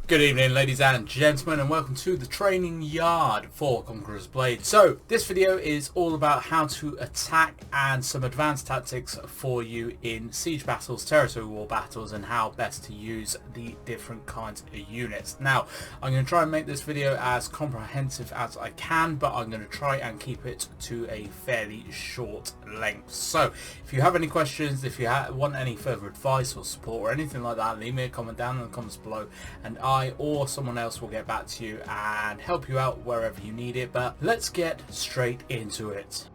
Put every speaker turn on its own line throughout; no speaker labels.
Good evening, ladies and gentlemen, and welcome to the training yard for Conquerors Blade. So this video is all about how to attack and some advanced tactics for you in siege battles, territory war battles, and how best to use the different kinds of units. Now, I'm going to try and make this video as comprehensive as I can, but I'm going to try and keep it to a fairly short length. So if you have any questions, if you want any further advice or support or anything like that, leave me a comment down in the comments below, and I or someone else will get back to you and help you out wherever you need it. But let's get straight into it.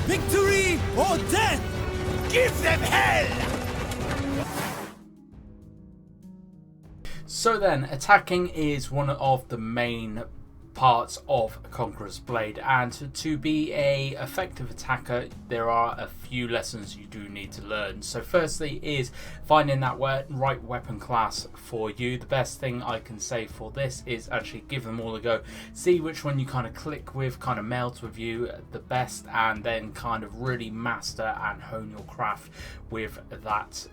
Victory or death! Give them hell!
So then, attacking is one of the main parts of Conqueror's Blade, and to be a effective attacker there are a few lessons you do need to learn. So firstly is finding that right weapon class for you. The best thing I can say for this is actually give them all a go, see which one you kind of click with, kind of meld with you the best, and then kind of really master and hone your craft with that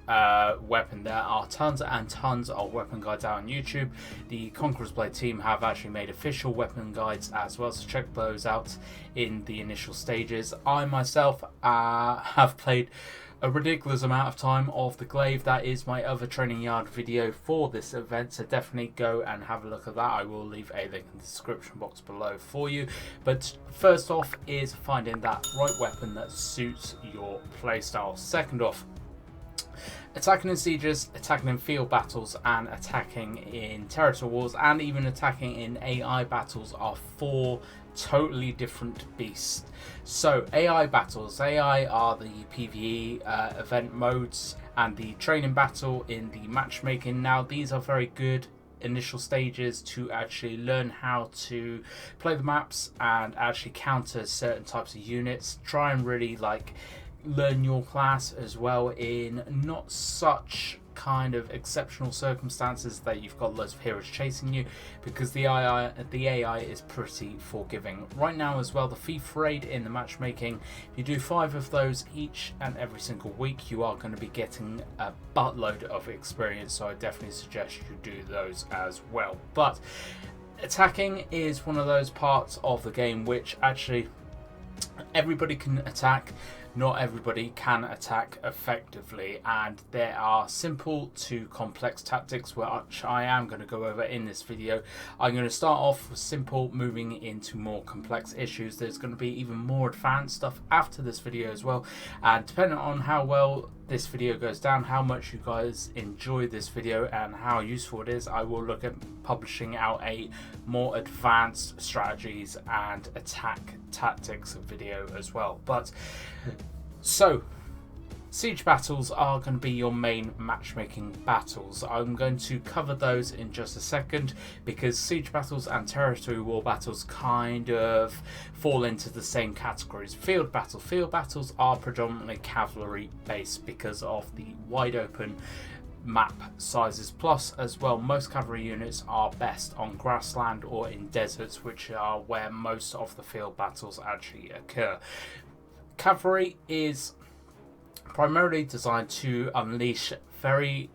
weapon. There are tons and tons of weapon guides out on YouTube. The Conqueror's Blade team have actually made official weapon guides as well, so check those out in the initial stages. I myself have played a ridiculous amount of time of the Glaive. That is my other training yard video for this event, so definitely go and have a look at that. I will leave a link in the description box below for you. But first off is finding that right weapon that suits your playstyle. Second off, attacking in sieges, attacking in field battles, and attacking in territory wars, and even attacking in AI battles are four totally different beasts. So AI battles, AI are the PvE event modes, and the training battle in the matchmaking. Now these are very good initial stages to actually learn how to play the maps and actually counter certain types of units. Try and really learn your class as well in not such kind of exceptional circumstances that you've got loads of heroes chasing you, because the AI is pretty forgiving. Right now as well, the FIFA raid in the matchmaking, if you do 5 of those each and every single week, you are going to be getting a buttload of experience, so I definitely suggest you do those as well. But attacking is one of those parts of the game which actually everybody can attack. Not everybody can attack effectively, and there are simple to complex tactics which I am going to go over in this video. I'm going to start off with simple, moving into more complex issues. There's going to be even more advanced stuff after this video as well, and depending on how well this video goes down, how much you guys enjoy this video and how useful it is, I will look at publishing out a more advanced strategies and attack tactics video as well. But so siege battles are going to be your main matchmaking battles. I'm going to cover those in just a second, because siege battles and territory war battles kind of fall into the same categories. Field battles are predominantly cavalry based because of the wide open map sizes, plus as well most cavalry units are best on grassland or in deserts, which are where most of the field battles actually occur. Cavalry is primarily designed to unleash very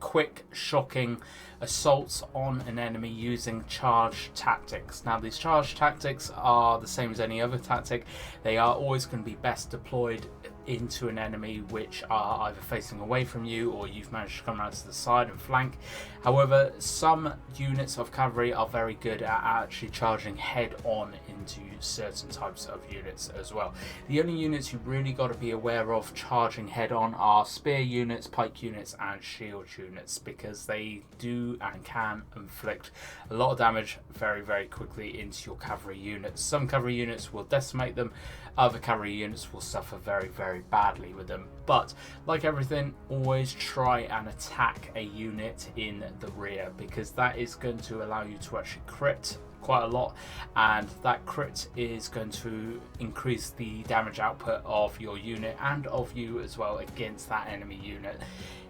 quick, shocking assaults on an enemy using charge tactics. Now these charge tactics are the same as any other tactic. They are always going to be best deployed into an enemy which are either facing away from you or you've managed to come around to the side and flank. However, some units of cavalry are very good at actually charging head on into certain types of units as well. The only units you really got to be aware of charging head on are spear units, pike units, and shield units, because they do and can inflict a lot of damage very, very quickly into your cavalry units. Some cavalry units will decimate them, other cavalry units will suffer very, very badly with them. But like everything, always try and attack a unit in the rear, because that is going to allow you to actually crit quite a lot, and that crit is going to increase the damage output of your unit and of you as well against that enemy unit.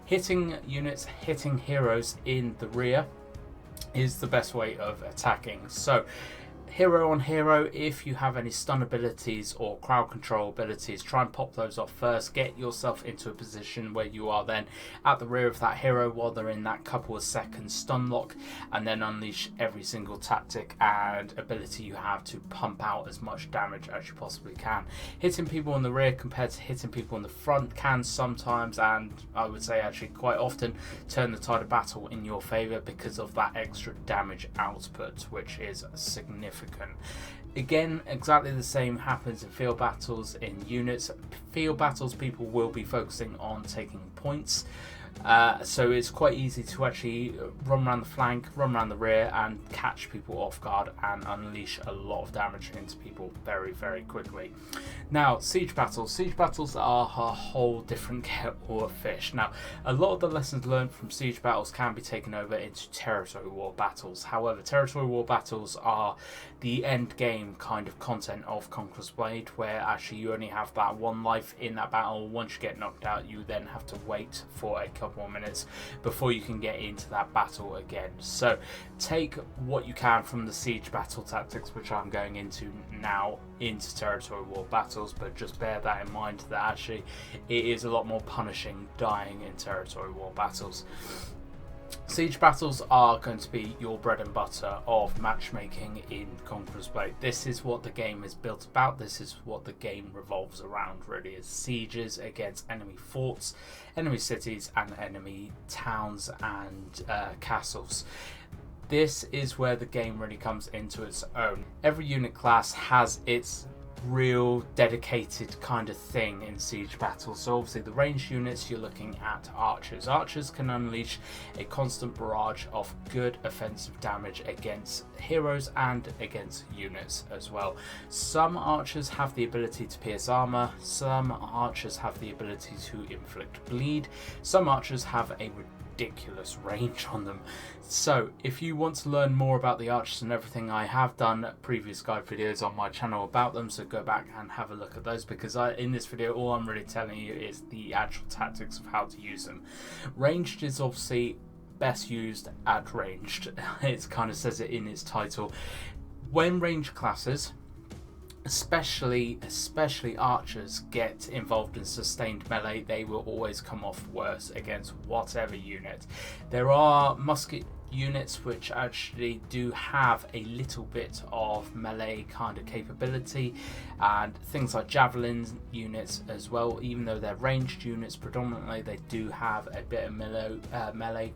Hitting units, hitting heroes in the rear is the best way of attacking. So Hero on hero, if you have any stun abilities or crowd control abilities, try and pop those off first. Get yourself into a position where you are then at the rear of that hero while they're in that couple of seconds stun lock, and then unleash every single tactic and ability you have to pump out as much damage as you possibly can. Hitting people in the rear compared to hitting people in the front can sometimes, and I would say actually quite often, turn the tide of battle in your favour because of that extra damage output, which is significant. Again, exactly the same happens in field battles. In units, field battles, people will be focusing on taking points, so it's quite easy to actually run around the flank, run around the rear, and catch people off guard and unleash a lot of damage into people very, very quickly. Now, siege battles are a whole different kettle of fish. Now, a lot of the lessons learned from siege battles can be taken over into territory war battles. However, territory war battles are the end game kind of content of Conquerors Blade, where actually you only have that one life in that battle. Once you get knocked out, you then have to wait for a couple more minutes before you can get into that battle again. So take what you can from the siege battle tactics, which I'm going into now, into territory war battles, but just bear that in mind that actually it is a lot more punishing dying in territory war battles. Siege battles are going to be your bread and butter of matchmaking in Conquerors Blade. This is what the game is built about. This is what the game revolves around, really, is sieges against enemy forts, enemy cities, and enemy towns and castles. This is where the game really comes into its own. Every unit class has its real dedicated kind of thing in siege battles. So obviously the ranged units, you're looking at archers. Archers can unleash a constant barrage of good offensive damage against heroes and against units as well. Some archers have the ability to pierce armor, some archers have the ability to inflict bleed, some archers have a ridiculous range on them. So if you want to learn more about the archers and everything, I have done previous guide videos on my channel about them, so go back and have a look at those, because in this video all I'm really telling you is the actual tactics of how to use them. Ranged is obviously best used at ranged. It kind of says it in its title. When ranged classes, especially archers, get involved in sustained melee, they will always come off worse against whatever unit. There are musket units which actually do have a little bit of melee kind of capability, and things like javelin units as well. Even though they're ranged units predominantly, they do have a bit of melee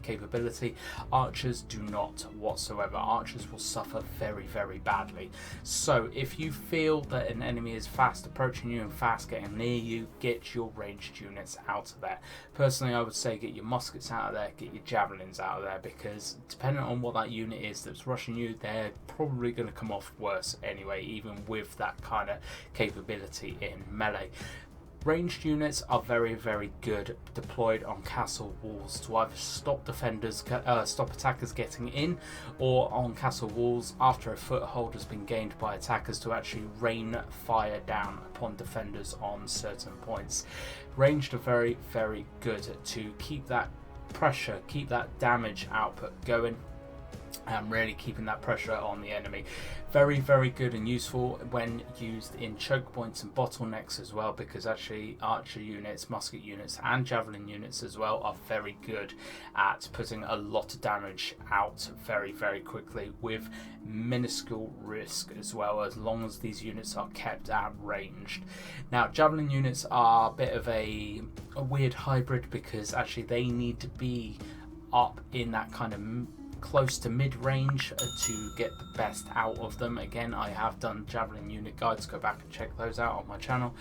capability. Archers do not whatsoever. Archers will suffer very, very badly. So if you feel that an enemy is fast approaching you and fast getting near you, get your ranged units out of there. Personally, I would say get your muskets out of there, get your javelins out of there, because depending on what that unit is that's rushing you, they're probably going to come off worse anyway, even with that kind of capability in melee. Ranged units are very, very good deployed on castle walls to either stop attackers getting in, or on castle walls after a foothold has been gained by attackers to actually rain fire down upon defenders on certain points. Ranged are very, very good to keep that pressure, keep that damage output going, and really keeping that pressure on the enemy. Very, very good and useful when used in choke points and bottlenecks as well, because actually archer units, musket units, and javelin units as well are very good at putting a lot of damage out very, very quickly with minuscule risk as well, as long as these units are kept at ranged. Now, javelin units are a bit of a weird hybrid, because actually they need to be up in that kind of close to mid-range to get the best out of them. Again, I have done javelin unit guides, go back and check those out on my channel,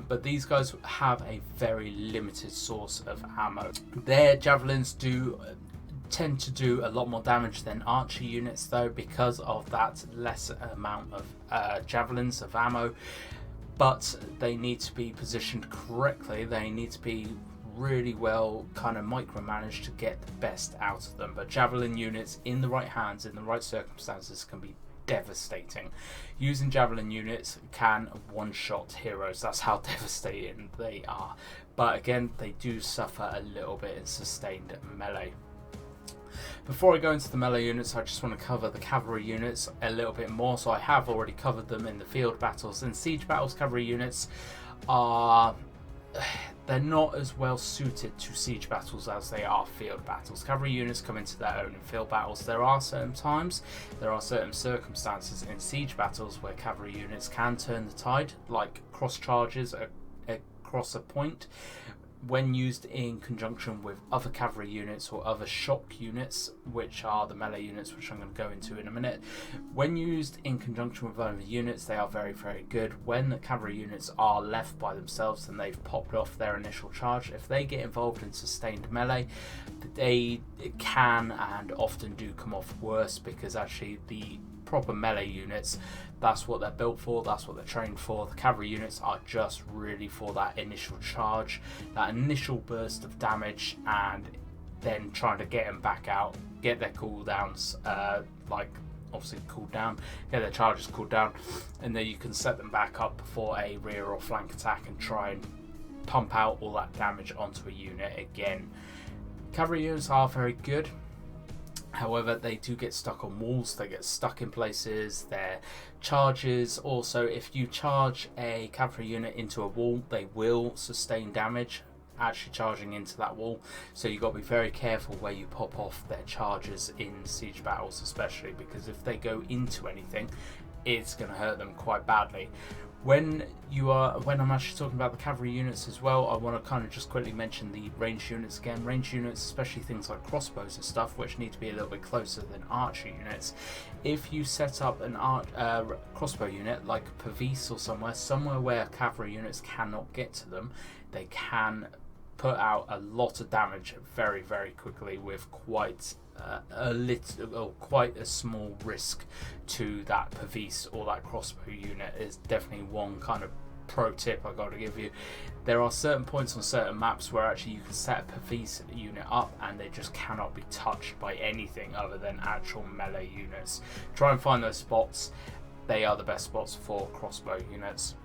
but these guys have a very limited source of ammo. Their javelins do tend to do a lot more damage than archer units though, because of that less amount of javelins of ammo, but they need to be positioned correctly. They need to be really well kind of micromanaged to get the best out of them. But javelin units in the right hands, in the right circumstances, can be devastating. Using javelin units can one-shot heroes. That's how devastating they are. But again, they do suffer a little bit in sustained melee. Before I go into the melee units, I just want to cover the cavalry units a little bit more. So I have already covered them in the field battles. In siege battles, cavalry units are... they're not as well suited to siege battles as they are field battles. Cavalry units come into their own in field battles. There are certain times, there are certain circumstances in siege battles where cavalry units can turn the tide, like cross charges across a point. When used in conjunction with other cavalry units or other shock units, which are the melee units, which I'm going to go into in a minute. When used in conjunction with other units, they are very, very good. When the cavalry units are left by themselves and they've popped off their initial charge, if they get involved in sustained melee, they can and often do come off worse, because actually the proper melee units, that's what they're built for, that's what they're trained for. The cavalry units are just really for that initial charge, that initial burst of damage, and then trying to get them back out, get their cooldowns, like obviously cooled down, get their charges cooled down, and then you can set them back up for a rear or flank attack and try and pump out all that damage onto a unit again. Cavalry units are very good. However, they do get stuck on walls, they get stuck in places, their charges also, if you charge a cavalry unit into a wall, they will sustain damage actually charging into that wall. So you've got to be very careful where you pop off their charges in siege battles, especially because if they go into anything, it's going to hurt them quite badly. When I'm actually talking about the cavalry units as well, I want to kind of just quickly mention the ranged units again. Ranged units, especially things like crossbows and stuff, which need to be a little bit closer than archer units. If you set up an crossbow unit like Pavis or somewhere where cavalry units cannot get to them, they can put out a lot of damage very, very quickly with quite a small risk to that Pavis or that crossbow unit. Is definitely one kind of pro tip I got to give you. There are certain points on certain maps where actually you can set a Pavis unit up and they just cannot be touched by anything other than actual melee units. Try and find those spots. They are the best spots for crossbow units.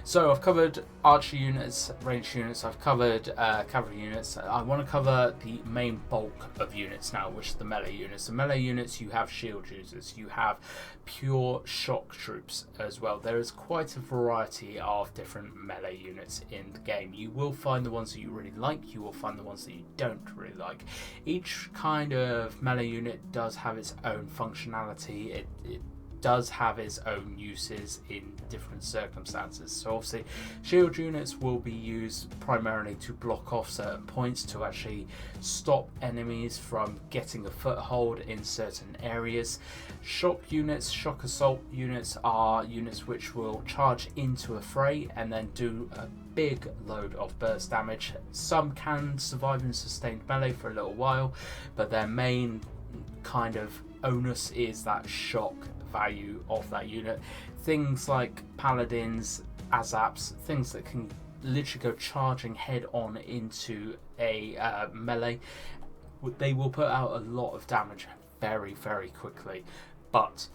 So I've covered archer units, ranged units, I've covered cavalry units. I want to cover the main bulk of units now, which is the melee units. The melee units, you have shield users, you have pure shock troops as well. There is quite a variety of different melee units in the game. You will find the ones that you really like, you will find the ones that you don't really like. Each kind of melee unit does have its own functionality. It does have its own uses in different circumstances. So obviously shield units will be used primarily to block off certain points, to actually stop enemies from getting a foothold in certain areas. Shock units, shock assault units, are units which will charge into a fray and then do a big load of burst damage. Some can survive in sustained melee for a little while, but their main kind of onus is that shock value of that unit. Things like paladins, azaps, things that can literally go charging head on into a melee, they will put out a lot of damage very, very quickly, but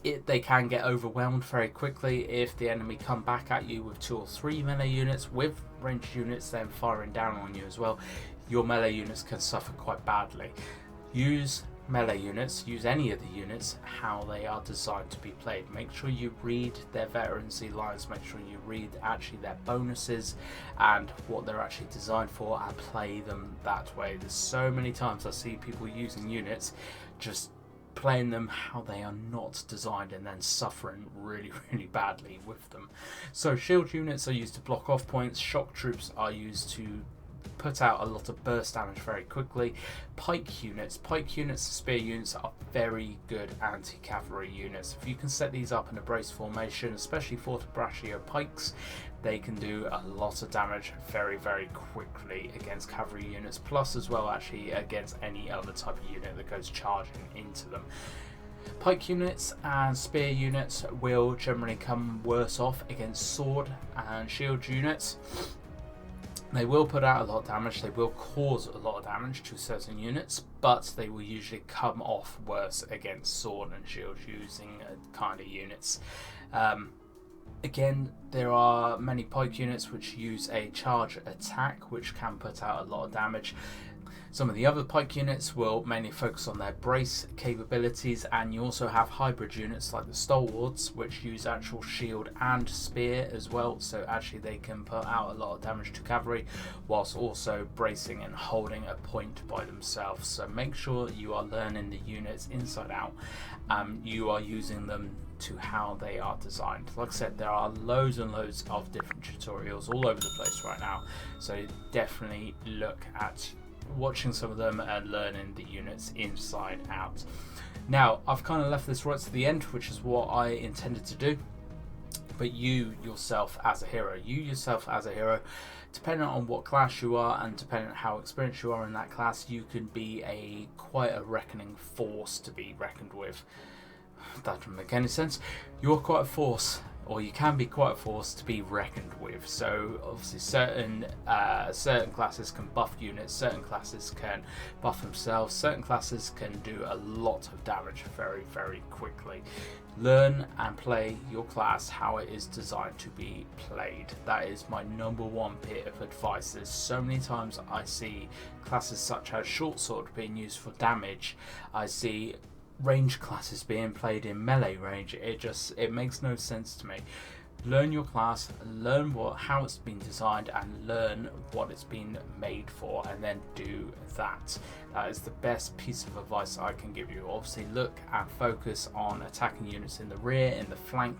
they can get overwhelmed very quickly if the enemy come back at you with 2 or 3 melee units, with ranged units then firing down on you as well. Your melee units can suffer quite badly. Use melee units, use any of the units how they are designed to be played. Make sure you read their veterancy lines, make sure you read actually their bonuses and what they're actually designed for, and play them that way. There's so many times I see people using units, just playing them how they are not designed and then suffering really, really badly with them. So shield units are used to block off points, shock troops are used to put out a lot of burst damage very quickly. Pike units, spear units are very good anti-cavalry units. If you can set these up in a brace formation, especially Forte Braccio pikes, they can do a lot of damage very, very quickly against cavalry units, plus as well actually against any other type of unit that goes charging into them. Pike units and spear units will generally come worse off against sword and shield units. They will put out a lot of damage, they will cause a lot of damage to certain units, but they will usually come off worse against sword and shield using kind of units. Again, there are many pike units which use a charge attack, which can put out a lot of damage. Some of the other pike units will mainly focus on their brace capabilities, and you also have hybrid units like the stalwarts, which use actual shield and spear as well, so actually they can put out a lot of damage to cavalry whilst also bracing and holding a point by themselves. So make sure you are learning the units inside out, you are using them to how they are designed. Like I said, there are loads and loads of different tutorials all over the place right now, so definitely look at watching some of them and learning the units inside out. Now, I've kind of left this right to the end, which is what I intended to do, but you yourself as a hero, depending on what class you are and depending on how experienced you are in that class, you can be quite a reckoning force to be reckoned with. That doesn't make any sense. You're quite a force, or you can be quite a force to be reckoned with. So obviously certain classes can buff units, certain classes can buff themselves, certain classes can do a lot of damage very, very quickly. Learn and play your class how it is designed to be played. That is my number one bit of advice. There's so many times I see classes such as short sword being used for damage. I see range classes being played in melee range. It makes no sense to me. Learn your class, learn how it's been designed, and learn what it's been made for, and then do that. That is the best piece of advice I can give you. Obviously, look and focus on attacking units in the rear, in the flank.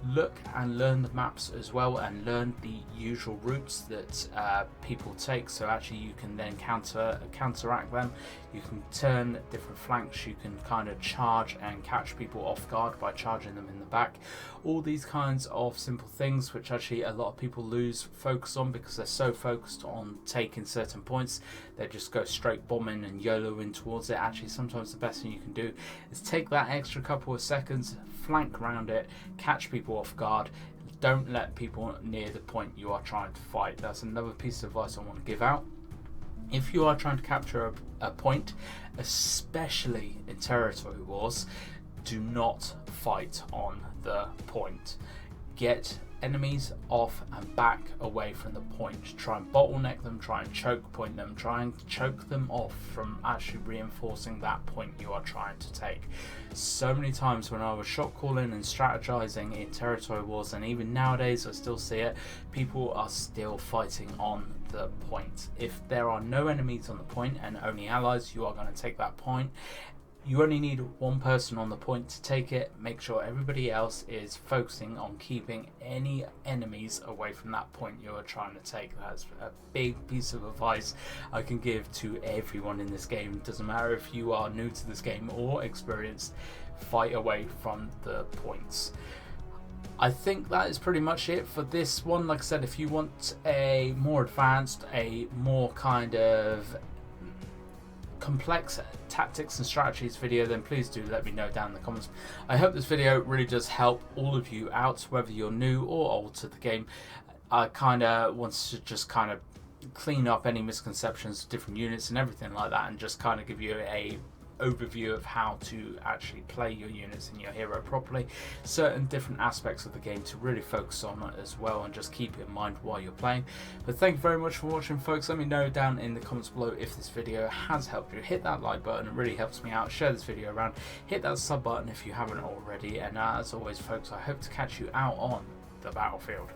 Look and learn the maps as well, and learn the usual routes that people take, so actually you can then counteract them. You can turn different flanks, you can kind of charge and catch people off guard by charging them in the back. All these kinds of simple things which actually a lot of people lose focus on because they're so focused on taking certain points, they just go straight bombing and YOLOing towards it. Actually, sometimes the best thing you can do is take that extra couple of seconds, flank around it, catch people off guard. Don't let people near the point you are trying to fight. That's another piece of advice I want to give out. If you are trying to capture a point, especially in territory wars, do not fight on the point. Get enemies off and back away from the point. Try and bottleneck them, try and choke point them, try and choke them off from actually reinforcing that point you are trying to take. So many times when I was shot calling and strategizing in territory wars, and even nowadays I still see it, people are still fighting on the point. If there are no enemies on the point and only allies, you are going to take that point. You only need one person on the point to take it. Make sure everybody else is focusing on keeping any enemies away from that point you are trying to take. That's a big piece of advice I can give to everyone in this game. It doesn't matter if you are new to this game or experienced, fight away from the points. I think that is pretty much it for this one. Like I said, if you want a more advanced, a more kind of complex tactics and strategies video, then please do let me know down in the comments. I hope this video really does help all of you out, whether you're new or old to the game. I kind of want to just kind of clean up any misconceptions of different units and everything like that, and just kind of give you a overview of how to actually play your units and your hero properly, certain different aspects of the game to really focus on as well, and just keep it in mind while you're playing. But thank you very much for watching, folks. Let me know down in the comments below if this video has helped you. Hit that like button, it really helps me out. Share this video around, hit that sub button if you haven't already, and as always folks, I hope to catch you out on the battlefield.